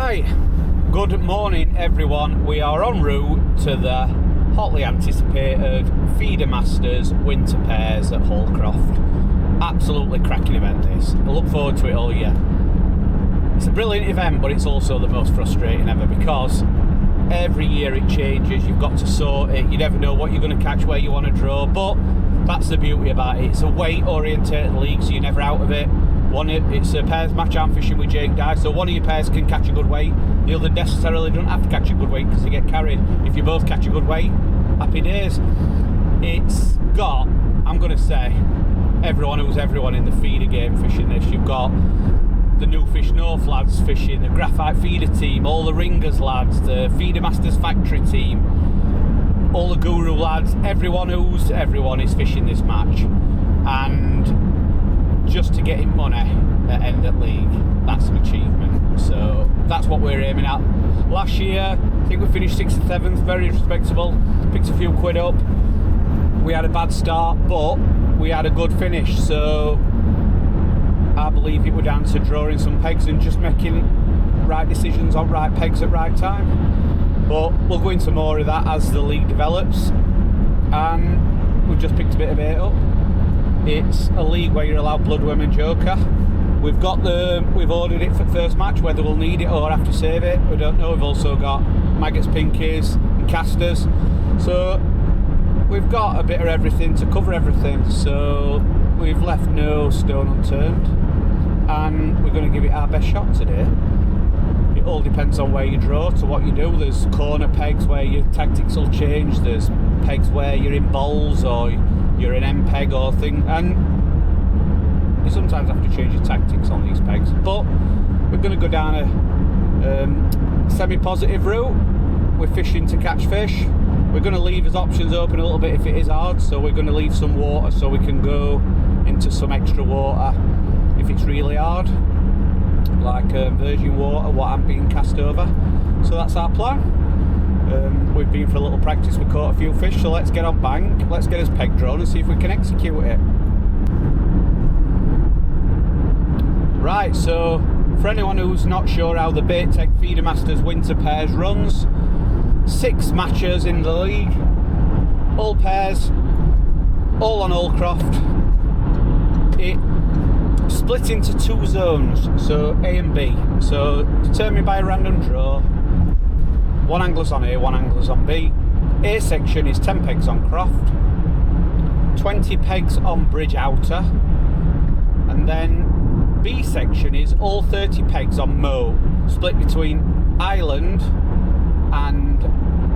Right, good morning everyone. We are en route to the hotly anticipated FEEDERMASTERS Winter Pairs at Hallcroft. Absolutely cracking event this. I look forward to it all year. It's a brilliant event, but it's also the most frustrating ever because every year it changes. You've got to sort it. You never know what you're going to catch, where you want to draw, but that's the beauty about it. It's a weight orientated league, so you're never out of it. It's a pairs match. I'm fishing with Jake Dye, so one of your pairs can catch a good weight, the other necessarily don't have to catch a good weight because they get carried. If you both catch a good weight, happy days. It's got, I'm going to say, everyone who's everyone in the feeder game fishing this. You've got the New Fish North lads fishing, the Graphite feeder team, all the Ringers lads, the FEEDERMASTERS factory team, all the Guru lads, everyone is fishing this match. And just to get in money at end of league, that's an achievement. So that's what we're aiming at. Last year, I think we finished 6th or 7th, very respectable, picked a few quid up. We had a bad start, but we had a good finish. So I believe it was down to drawing some pegs and just making right decisions on right pegs at right time. But we'll go into more of that as the league develops. And we've just picked a bit of bait up. It's a league where you're allowed blood worm and joker. We've ordered it for the first match. Whether we'll need it or have to save it, we don't know. We've also got maggots, pinkies and casters. So we've got a bit of everything to cover everything. So we've left no stone unturned, and we're going to give it our best shot today. It all depends on where you draw to what you do. There's corner pegs where your tactics will change. There's pegs where you're in bowls or you're an M peg or thing, and you sometimes have to change your tactics on these pegs. But we're going to go down a semi-positive route. We're fishing to catch fish. We're going to leave his options open a little bit if it is hard, so we're going to leave some water so we can go into some extra water if it's really hard, like virgin water, what I'm being cast over. So that's our plan. We've been for a little practice, we caught a few fish, so let's get on bank, let's get his peg drawn and see if we can execute it. Right, so for anyone who's not sure how the Bait Tech FEEDERMASTERS Winter Pairs runs, 6 matches in the league, all pairs, all on Hallcroft. It split into 2 zones, so A and B, so determined by a random draw. One angler's on A, one angler's on B. A section is 10 pegs on Croft, 20 pegs on Bridge Outer, and then B section is all 30 pegs on Moat, split between Island and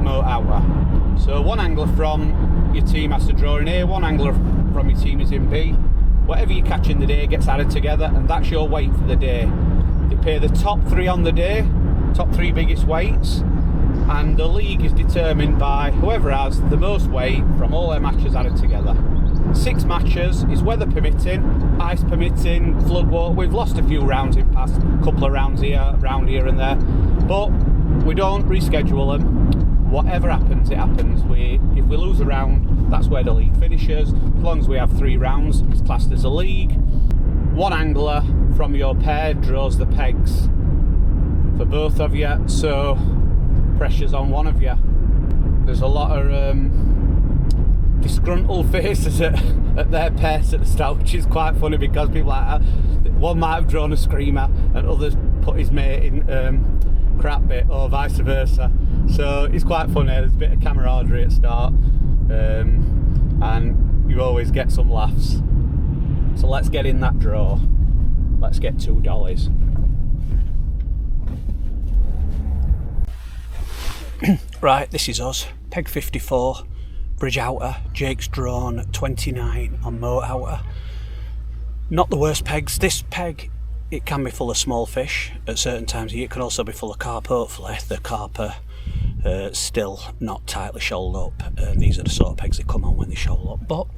Moat Outer. So one angler from your team has to draw in A, one angler from your team is in B. Whatever you catch in the day gets added together, and that's your weight for the day. They pay the top 3 on the day, top 3 biggest weights, and the league is determined by whoever has the most weight from all their matches added together. 6 matches is weather permitting, ice permitting, flood water. We've lost a few rounds in past, a couple of rounds around here and there, but we don't reschedule them. Whatever happens, it happens. If we lose a round, that's where the league finishes. As long as we have 3 rounds, it's classed as a league. One angler from your pair draws the pegs for both of you, so pressure's on one of you. There's a lot of disgruntled faces at their pairs at the start, which is quite funny because people like one might have drawn a screamer and others put his mate in crap bit or vice versa. So it's quite funny. There's a bit of camaraderie at start, and you always get some laughs. So let's get in that draw. Let's get $2. Right, this is us. Peg 54, Bridge Outer. Jake's drawn 29 on Moat Outer. Not the worst pegs. This peg, it can be full of small fish at certain times. It can also be full of carp, hopefully. The carp are still not tightly shoaled up. These are the sort of pegs that come on when they shoal up. But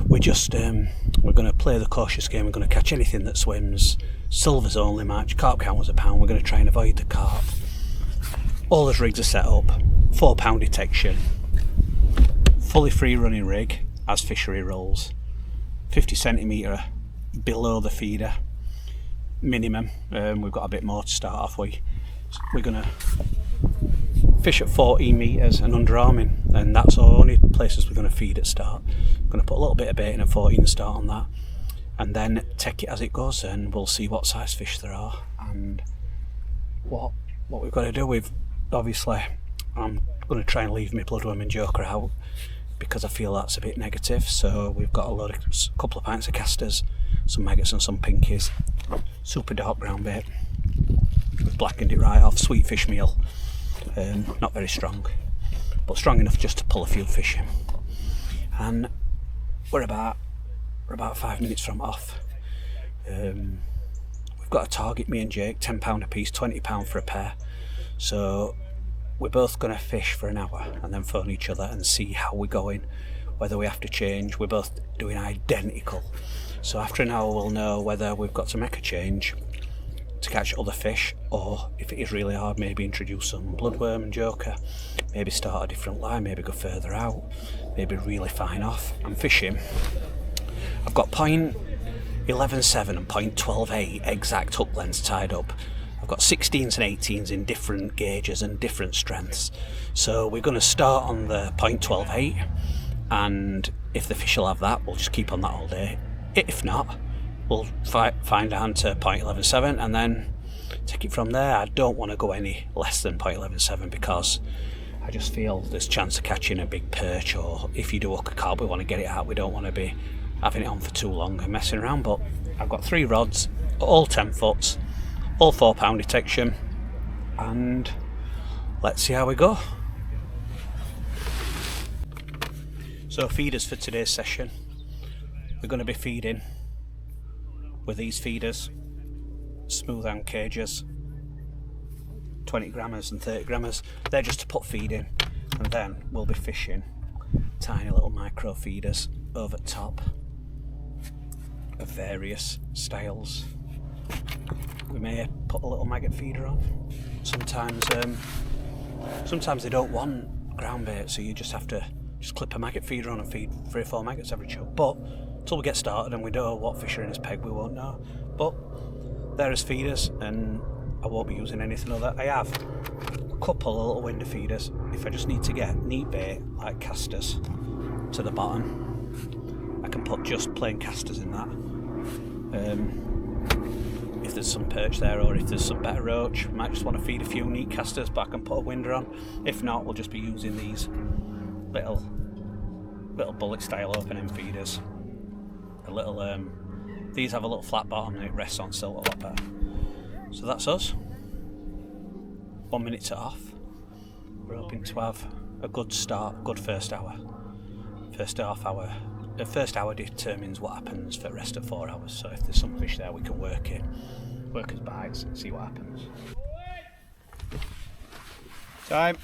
we're just, we're going to play the cautious game. We're going to catch anything that swims. Silver's only match. Carp count was £1. We're going to try and avoid the carp. All those rigs are set up, £4 detection, fully free running rig as fishery rolls, 50 centimetre below the feeder, minimum. We've got a bit more to start off with. we're going to fish at 14 metres and underarming, and that's the only places we're going to feed at start. I'm going to put a little bit of bait in at 14 and start on that, and then take it as it goes, and we'll see what size fish there are and what we've got to do. With obviously I'm going to try and leave my bloodworm and joker out because I feel that's a bit negative. So we've got a couple of pints of casters, some maggots and some pinkies, super dark ground bait. We've blackened it right off, sweet fish meal, not very strong, but strong enough just to pull a few fish in. And we're about 5 minutes from off. We've got a target, me and Jake, £10 a piece, £20 for a pair. So we're both going to fish for an hour and then phone each other and see how we're going, whether we have to change. We're both doing identical. So after an hour we'll know whether we've got to make a change to catch other fish, or if it is really hard, maybe introduce some bloodworm and joker, maybe start a different line, maybe go further out, maybe really fine off. I'm fishing. I've got point 11.7 and point 12.8 exact hook lengths tied up. I've got 16s and 18s in different gauges and different strengths. So we're going to start on the point 12.8, and if the fish will have that, we'll just keep on that all day. If not, we'll find down to point 11.7 and then take it from there. I don't want to go any less than point 11.7 because I just feel there's a chance of catching a big perch, or if you do hook a carp, we want to get it out. We don't want to be having it on for too long and messing around. But I've got 3 rods, all 10 foots, all 4 pound detection, and let's see how we go. So feeders for today's session. We're going to be feeding with these feeders, smooth hound cages, 20 grammers and 30 grammers. They're just to put feed in, and then we'll be fishing tiny little micro feeders over top of various styles. We may put a little maggot feeder on. Sometimes they don't want ground bait, so you just have to clip a maggot feeder on and feed 3 or 4 maggots every chub. But until we get started and we know what fish are in his peg, we won't know. But they're as feeders, and I won't be using anything other. I have a couple of little window feeders if I just need to get neat bait like casters to the bottom. I can put just plain casters in that. If there's some perch there, or if there's some better roach, I might just want to feed a few neat casters, but I can put a winder on. If not, we'll just be using these little bullet style opening feeders. These have a little flat bottom and it rests on silt a lot better. So that's us. 1 minute to off. We're hoping to have a good start, good first hour. First half hour. The first hour determines what happens for the rest of 4 hours. So if there's some fish there, we can work as bites and see what happens. Time.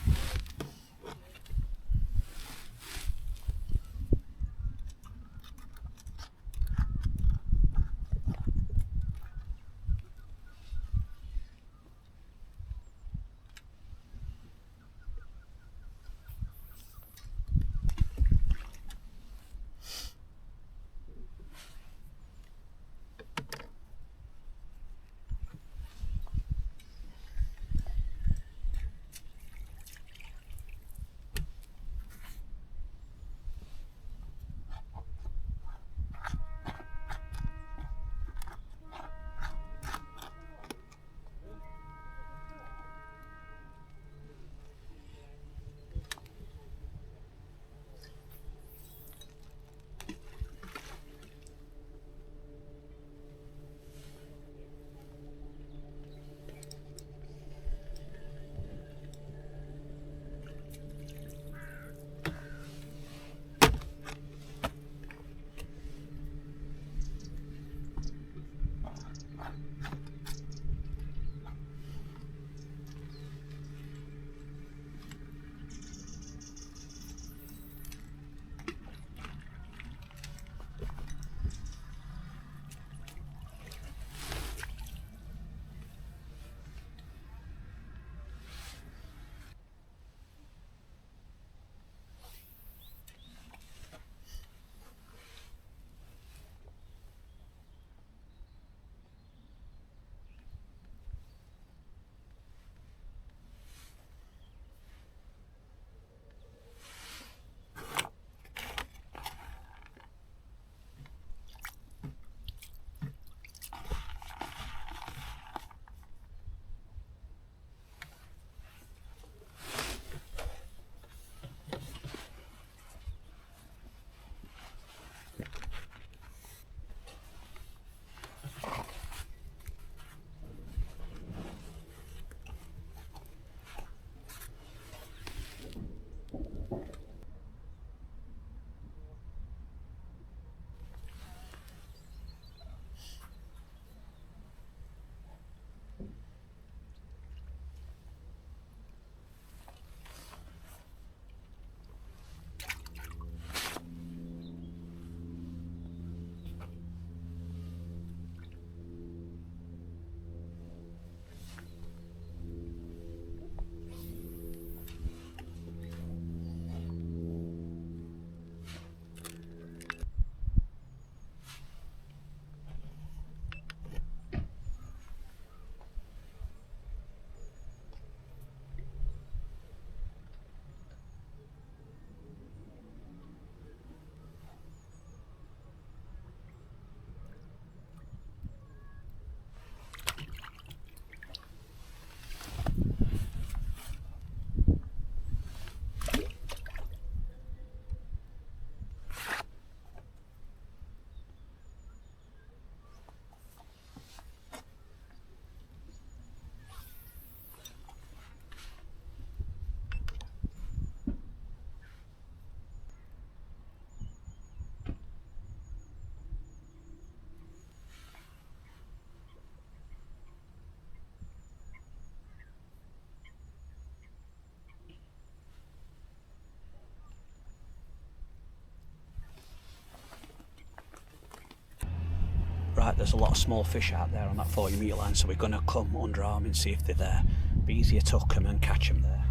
like there's a lot of small fish out there on that 40 metre line, so we're going to come underarm and see if they're there. Be easier to hook them and catch them there.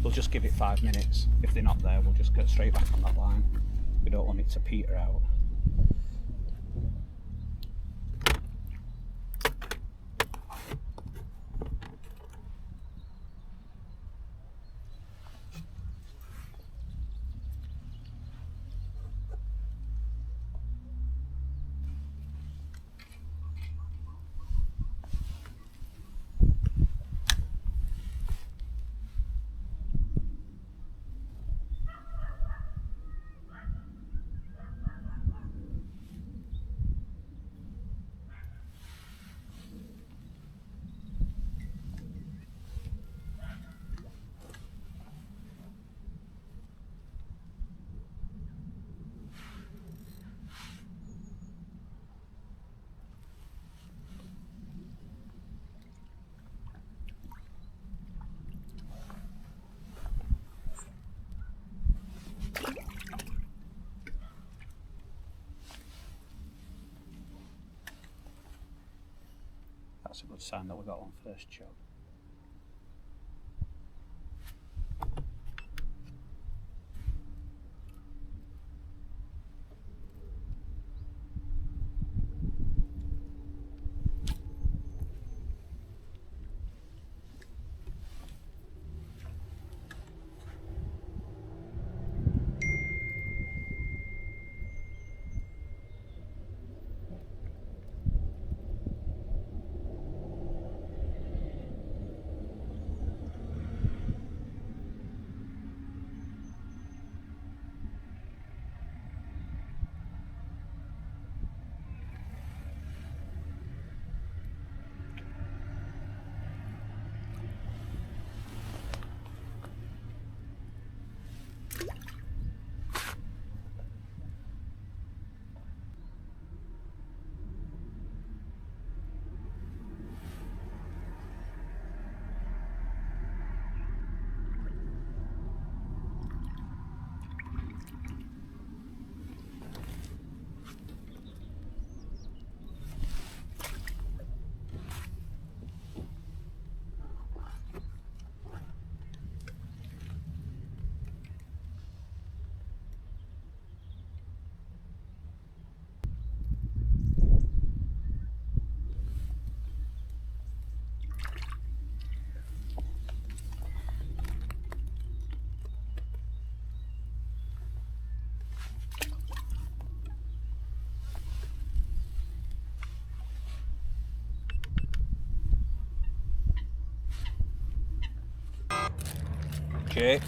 We'll just give it 5 minutes. If they're not there, we'll just get straight back on that line. We don't want it to peter out. That's a good sign that we got one first chub. Jake?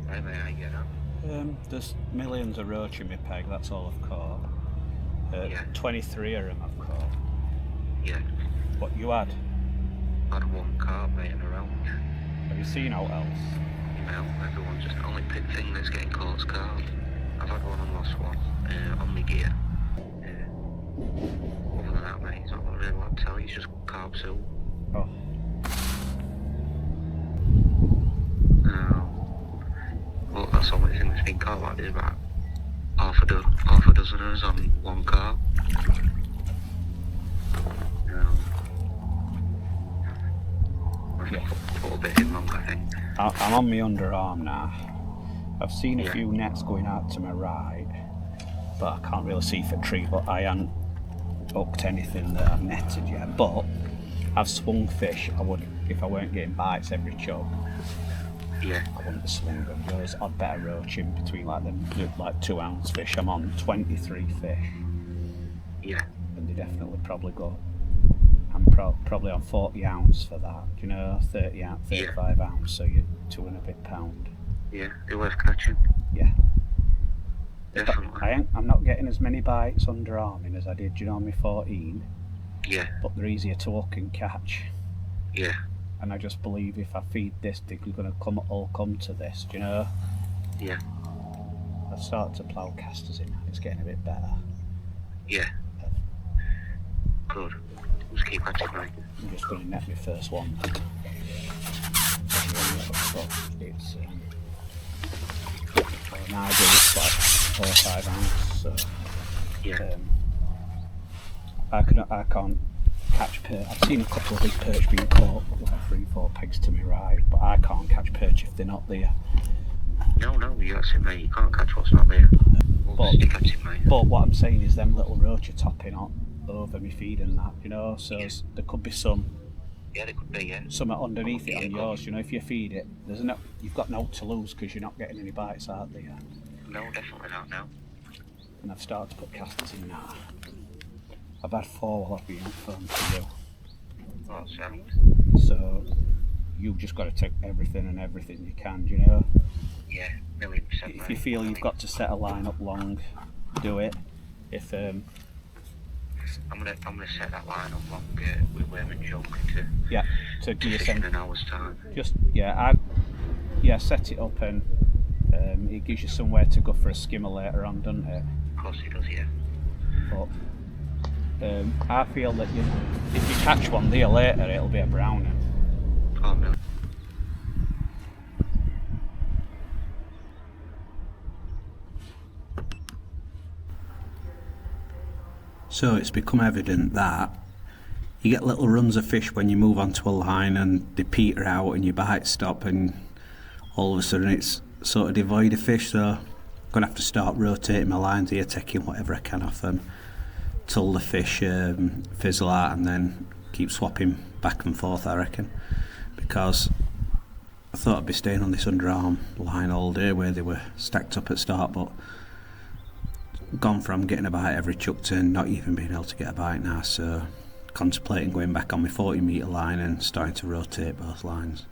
Right, mate, I get up. There's millions of roach in my peg, that's all I've caught. Yeah. 23 of them I've caught. Yeah. What you had? Had one carp, mate, in a round. Have you seen out else? No, everyone's just the only big thing that's getting caught's carp. I've had one and lost one on my gear. Other than that, mate, it's not really what to tell you, it's just carp soup. Oh. Well, that's the only thing that's been caught, like, there's about half a dozen of us on one carp. Yeah. Put a bit in long, I think. I'm on my underarm now. I've seen a few nets going out to my right, but I can't really see for tree, but I haven't hooked anything that I've netted yet. But I've swung fish. I would, if I weren't getting bites every chub. Yeah. I wouldn't have swung them. Yours, I'd better roach in between like them, like 2 ounce fish. I'm on 23 fish. Yeah. And they definitely probably go. I'm probably on 40 ounce for that. Do you know, 30 ounce, 35 ounce, so you're 2 and a bit pound. Yeah, they're worth catching. Yeah. Definitely. I'm not getting as many bites underarming as I did, you know, on my 14. Yeah. But they're easier to hook and catch. Yeah. And I just believe if I feed this, they're going to all come to this, do you know? Yeah. I've started to plough casters in, it's getting a bit better. Yeah. Good. Just keep at it, mate. I'm just going to net my first one. It's and I do it's like 4 or 5 ounce, so Yeah. I can't catch perch. I've seen a couple of big perch being caught, like 3-4 pegs to my right, but I can't catch perch if they're not there. No, that's it, mate. You can't catch what's not there. But, Stick at it, mate. but what I'm saying is them little roach are topping up over me feed and that, you know, so there could be some. Yeah, there could be, yeah. Something underneath it on yours, you know, if you feed it, you've got no to lose because you're not getting any bites out there. No, definitely not, no. And I've started to put casters in now. I've had 4 while I've been on phone to you. Oh, sound. So you've just got to take everything you can, you know. Yeah, 1,000,000%. If you feel you've got to set a line up long, do it. If I'm gonna set that line up long with Wayman joking to give you fish in some an hour's time. just set it up and it gives you somewhere to go for a skimmer later on, doesn't it? Of course it does, yeah. But I feel that if you catch one there later, it'll be a brownie. Oh, no. So it's become evident that you get little runs of fish when you move onto a line and they peter out and your bites stop, and all of a sudden it's sort of devoid of fish. So I'm going to have to start rotating my lines here, taking whatever I can off them till the fish fizzle out, and then keep swapping back and forth, I reckon, because I thought I'd be staying on this underarm line all day where they were stacked up at start, but gone from getting a bite every chuck to not even being able to get a bite now, so contemplating going back on my 40 metre line and starting to rotate both lines.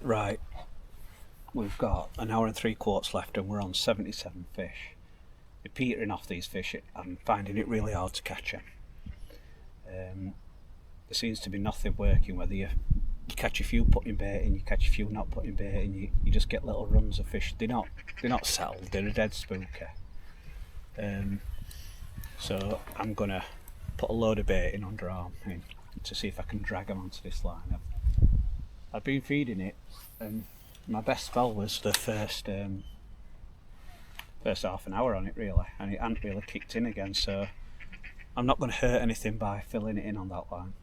Right, we've got an hour and 3/4 left and we're on 77 fish. We're petering off these fish and finding it really hard to catch them. There seems to be nothing working, whether you catch a few putting bait in, you catch a few not putting bait in, you just get little runs of fish. They're not settled, they're a dead spooker. So I'm gonna put a load of bait in underarm to see if I can drag them onto this line. I've been feeding it, and my best spell was the first half an hour on it really, and it hadn't really kicked in again, so I'm not going to hurt anything by filling it in on that line.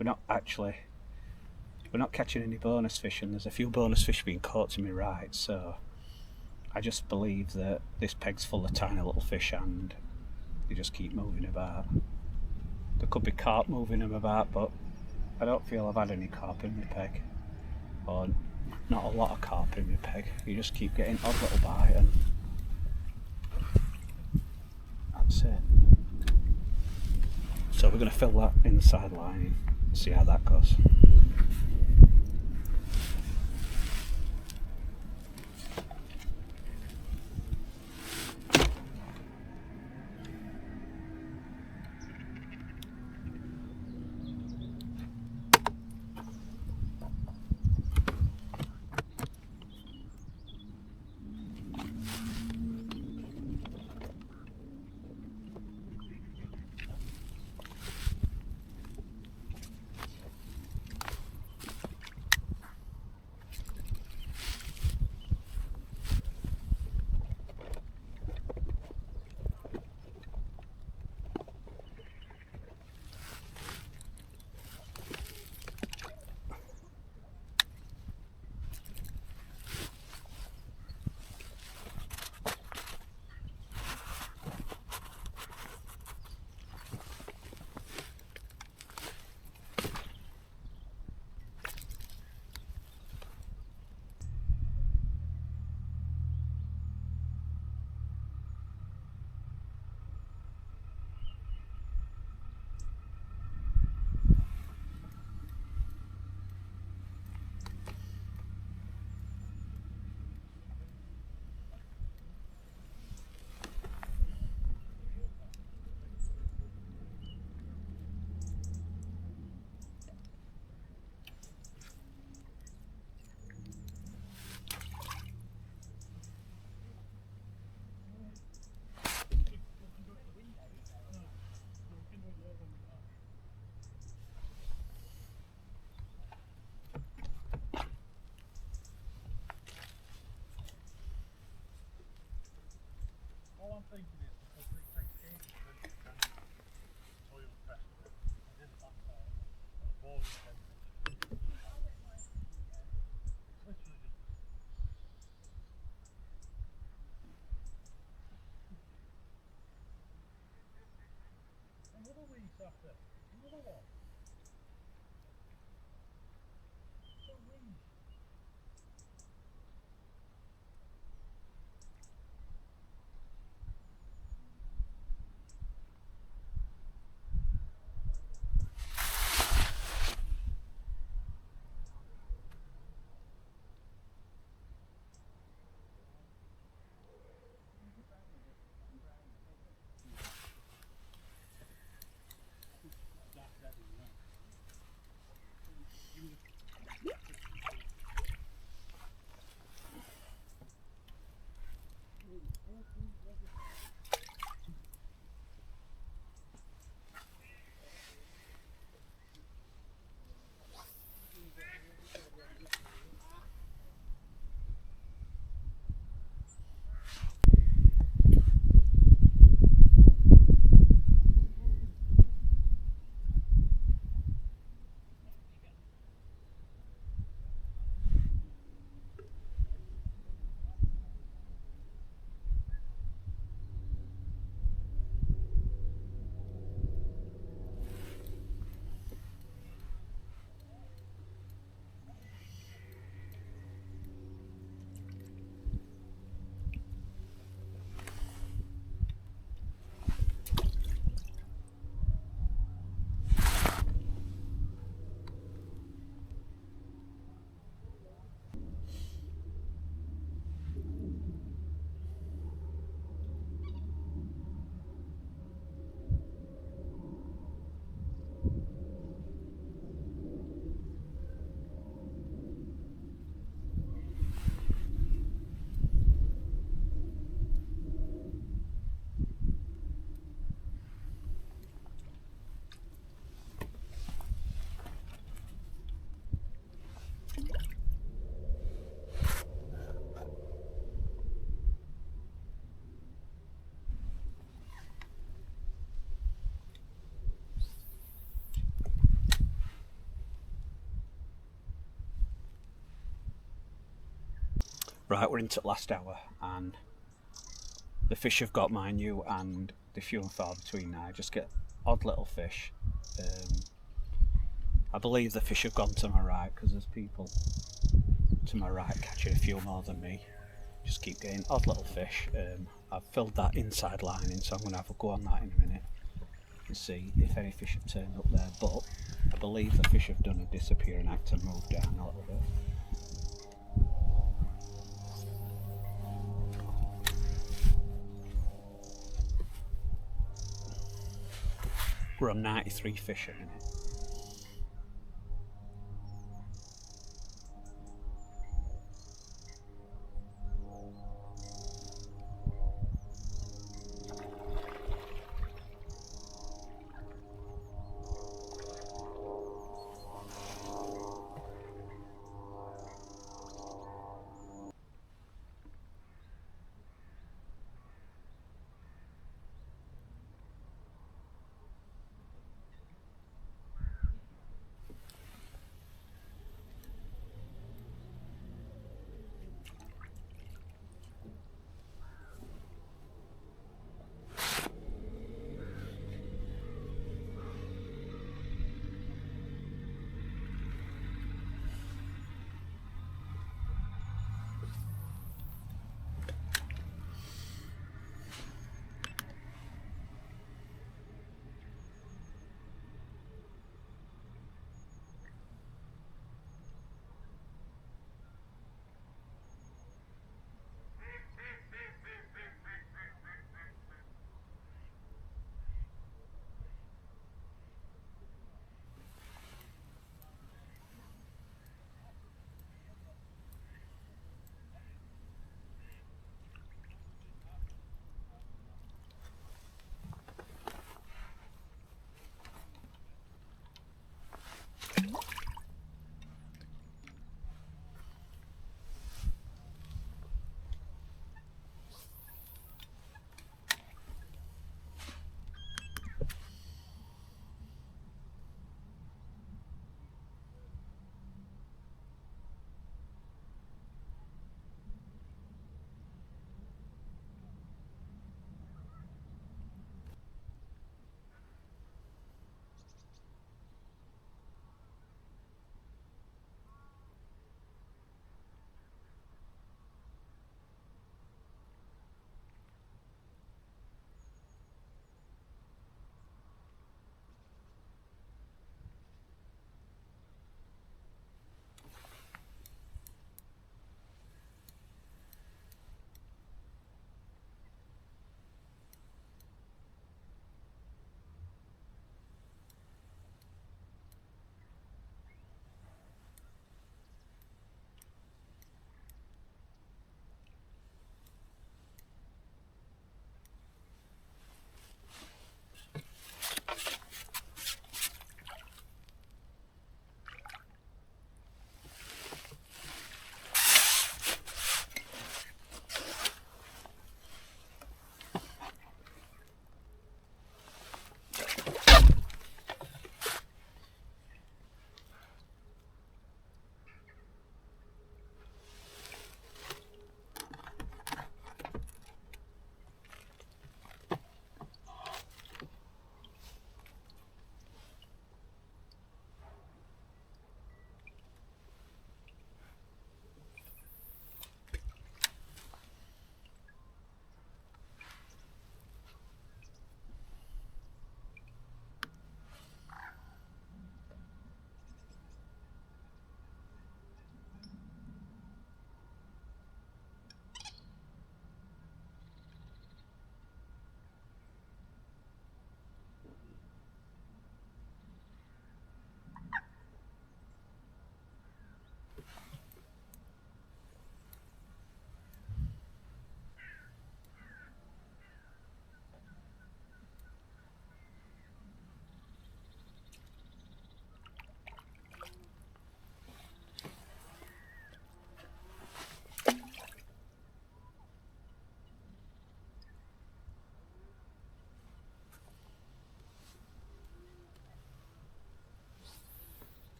We're not catching any bonus fish, and there's a few bonus fish being caught to my right, so I just believe that this peg's full of tiny little fish and they just keep moving about. There could be carp moving them about, but I don't feel I've had any carp in my peg, or not a lot of carp in my peg. You just keep getting odd little bite and that's it. So we're going to fill that in the sideline and see how that goes. All I'm thinking is because they take ages and oil press it, I did that part, the ball is 10 minutes. It's literally just another week after, another one. So weak. Right, we're into the last hour and the fish have got my new and the few and far between now. I just get odd little fish. I believe the fish have gone to my right because there's people to my right catching a few more than me. Just keep getting odd little fish. I've filled that inside lining, so I'm going to have a go on that in a minute and see if any fish have turned up there, but I believe the fish have done a disappearing act and moved down a little bit. We're on 93 fish at a minute.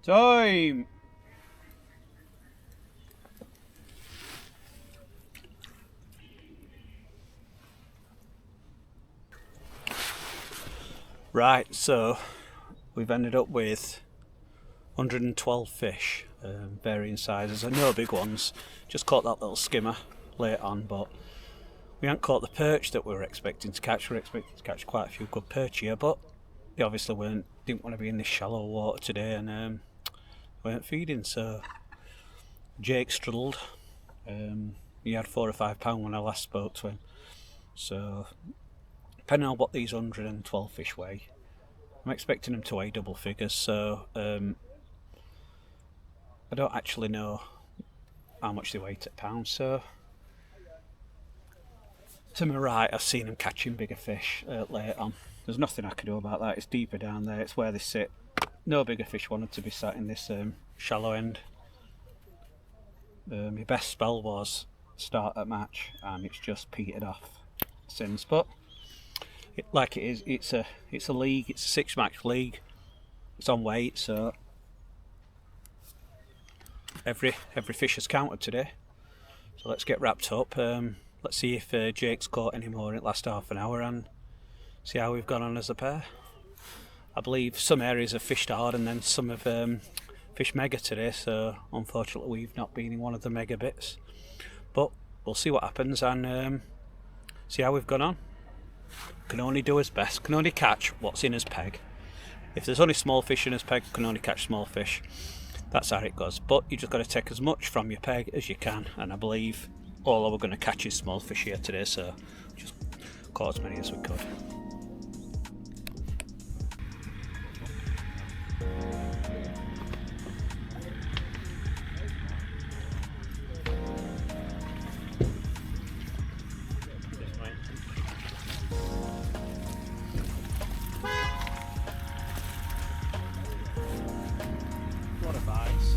Time! Right, so we've ended up with 112 fish, varying sizes, and no big ones. Just caught that little skimmer late on, but we hadn't caught the perch that we were expecting to catch. We were expecting to catch quite a few good perch here, but they obviously didn't want to be in this shallow water today, and weren't feeding. So Jake struggled. He had 4 or 5 pound when I last spoke to him. So depending on what these 112 fish weigh, I'm expecting them to weigh double figures. So I don't actually know how much they weigh at pounds. So to my right, I've seen them catching bigger fish late on. There's nothing I can do about that. It's deeper down there. It's where they sit. No bigger fish wanted to be sat in this shallow end. My best spell was start at match, and it's just petered off since. But like it is, it's a league. It's a 6-match league. It's on weight, so every fish has counted today. So let's get wrapped up. Let's see if Jake's caught any more in the last half an hour, and see how we've gone on as a pair. I believe some areas have fished hard, and then some have fished mega today, so unfortunately we've not been in one of the mega bits. But we'll see what happens, and see how we've gone on. Can only do his best, can only catch what's in his peg. If there's only small fish in his peg, can only catch small fish. That's how it goes. But you just got to take as much from your peg as you can, and I believe all we're going to catch is small fish here today, so just caught as many as we could. What a vise.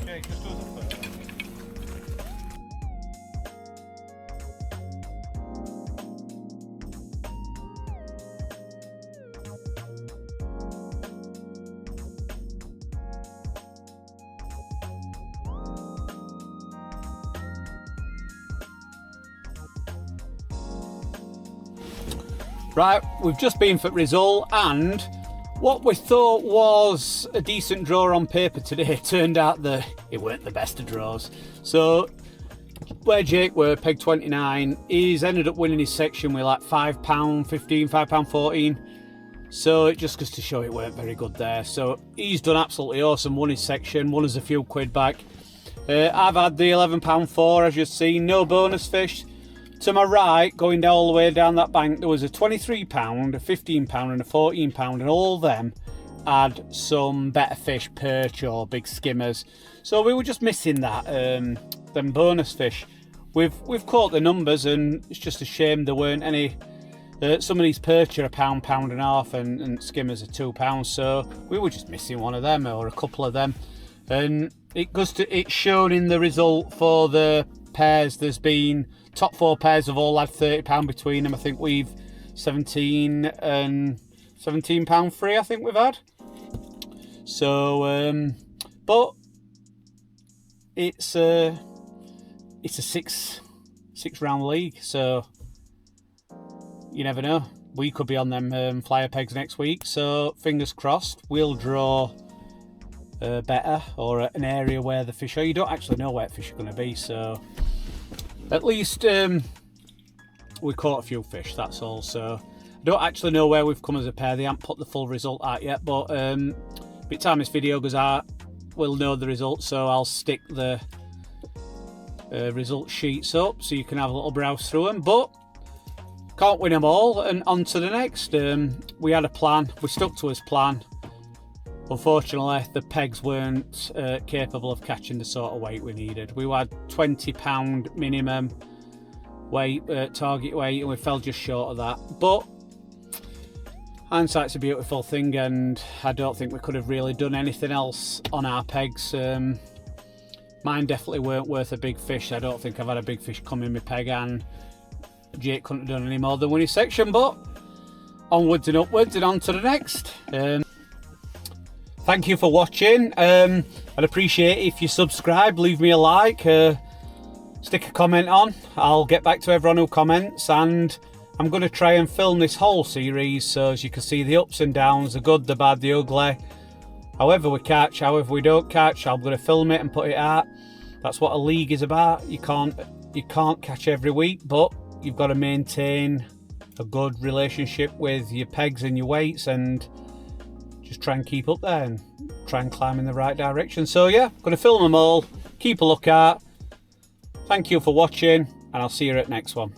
Okay, just do it first. Right, we've just been for result, and what we thought was a decent draw on paper today turned out that it weren't the best of draws. So where Jake were, peg 29, he's ended up winning his section with like £5.15, £5.14. So it just goes to show it weren't very good there. So he's done absolutely awesome, won his section, won us a few quid back. I've had the £11.4, as you've seen, no bonus fish. To my right, going down all the way down that bank, there was a £23, a £15 and a £14, and all them had some better fish, perch or big skimmers. So we were just missing that, them bonus fish. We've caught the numbers, and it's just a shame there weren't any. Some of these perch are £1, £1.50, and skimmers are £2. So we were just missing one of them or a couple of them, and it's shown in the result for the pairs. There's been top 4 pairs have all had £30 between them. I think we've 17 and £17 free. I think we've had. So, but it's a 6 round league, so you never know. We could be on them flyer pegs next week. So fingers crossed, we'll draw better, or an area where the fish are. You don't actually know where the fish are going to be, so at least we caught a few fish, that's all. So I don't actually know where we've come as a pair. They haven't put the full result out yet, but by the time this video goes out, we'll know the results. So I'll stick the result sheets up so you can have a little browse through them. But can't win them all, and on to the next. We had a plan, we stuck to his plan. Unfortunately, the pegs weren't capable of catching the sort of weight we needed. We had £20 minimum weight, target weight, and we fell just short of that. But hindsight's a beautiful thing, and I don't think we could have really done anything else on our pegs. Mine definitely weren't worth a big fish. I don't think I've had a big fish come in my peg, and Jake couldn't have done any more than one in his section, but onwards and upwards and on to the next. Thank you for watching. I'd appreciate it if you subscribe, leave me a like, stick a comment on. I'll get back to everyone who comments, and I'm going to try and film this whole series so as you can see the ups and downs, the good, the bad, the ugly. However we catch, however we don't catch, I'm going to film it and put it out. That's what a league is about. You can't catch every week, but you've got to maintain a good relationship with your pegs and your weights, and just try and keep up there and try and climb in the right direction. So yeah, I'm going to film them all. Keep a lookout. Thank you for watching, and I'll see you at next one.